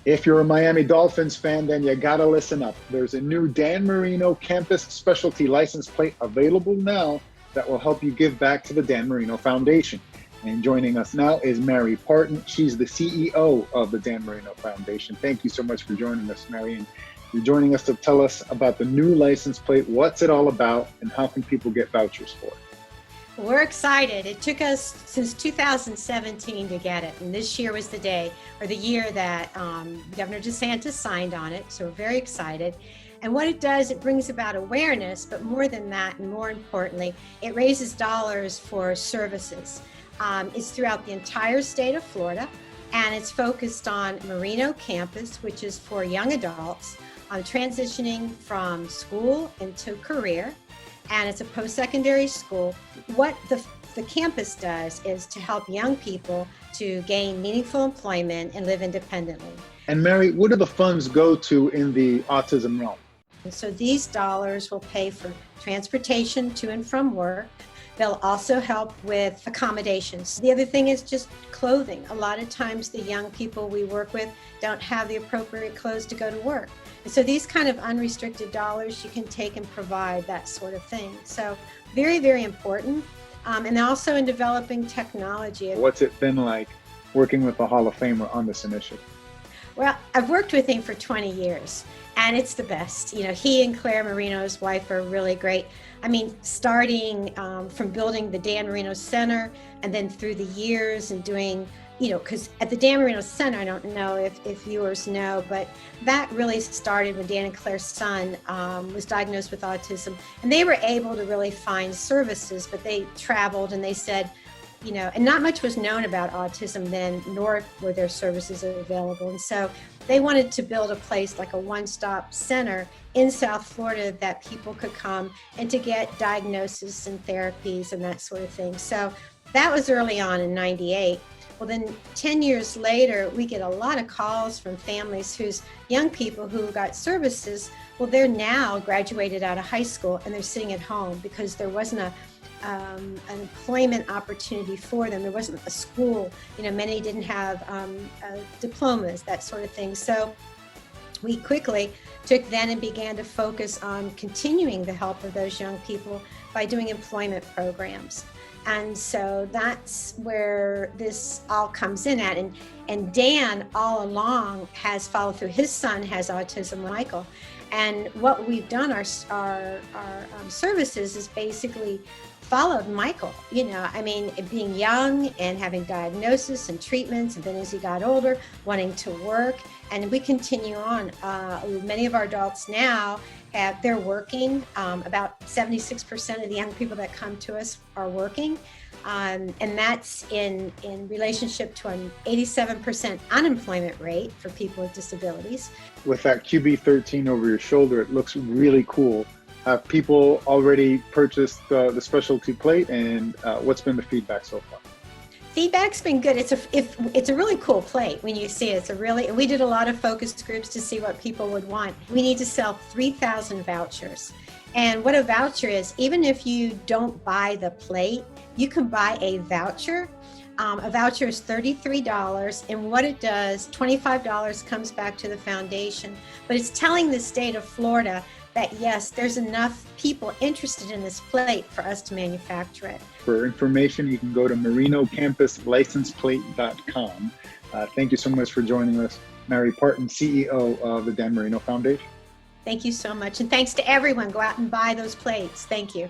If you're a Miami Dolphins fan, then you gotta listen up. There's a new Dan Marino campus specialty license plate available now that will help you give back to the Dan Marino Foundation. And joining us now is Mary Parton. She's the CEO of the Dan Marino Foundation. Thank you so much for joining us, Mary. And you're joining us to tell us about the new license plate, what's it all about, and how can people get vouchers for it? We're excited. It took us since 2017 to get it. And this year was the day or the year that Governor DeSantis signed on it. So we're very excited. And what it does, it brings about awareness, but more than that, and more importantly, it raises dollars for services. It's throughout the entire state of Florida, and it's focused on Marino campus, which is for young adults transitioning from school into career. And it's a post-secondary school. What the campus does is to help young people to gain meaningful employment and live independently. And Mary, what do the funds go to in the autism realm? And so these dollars will pay for transportation to and from work. They'll also help with accommodations. The other thing is just clothing. A lot of times the young people we work with don't have the appropriate clothes to go to work. And so these kind of unrestricted dollars you can take and provide that sort of thing. So very, very important. And also in developing technology. What's it been like working with the Hall of Famer on this initiative? Well, I've worked with him for 20 years, and it's the best. You know, he and Claire Marino, his wife, are really great. I mean, starting from building the Dan Marino Center, and then through the years and doing, you know, because at the Dan Marino Center, I don't know if viewers know, but that really started when Dan and Claire's son was diagnosed with autism. And they were able to really find services, but they traveled and they said, you know, and not much was known about autism then, nor were there services available. And so they wanted to build a place like a one-stop center in South Florida that people could come and to get diagnosis and therapies and that sort of thing. So that was early on in '98. Well, then 10 years later, we get a lot of calls from families whose young people who got services, well, they're now graduated out of high school and they're sitting at home because there wasn't an employment opportunity for them. There wasn't a school, you know, many didn't have diplomas, that sort of thing. So we quickly took then and began to focus on continuing the help of those young people by doing employment programs. And so that's where this all comes in at. And Dan all along has followed through. His son has autism, Michael. And what we've done, our services is basically followed Michael, you know, I mean, being young and having diagnosis and treatments, and then as he got older, wanting to work, and we continue on. Many of our adults now they're working. About 76% of the young people that come to us are working, and that's in relationship to an 87% unemployment rate for people with disabilities. With that QB13 over your shoulder, it looks really cool. Have people already purchased the specialty plate, and what's been the feedback so far? Feedback's been good. It's a really cool plate when you see it. We did a lot of focus groups to see what people would want. We need to sell 3,000 vouchers. And what a voucher is, even if you don't buy the plate, you can buy a voucher. A voucher is $33, and what it does, $25 comes back to the foundation. But it's telling the state of Florida that yes, there's enough people interested in this plate for us to manufacture it. For information, you can go to marinocampuslicenseplate.com. Thank you so much for joining us, Mary Parton, CEO of the Dan Marino Foundation. Thank you so much, and thanks to everyone. Go out and buy those plates. Thank you.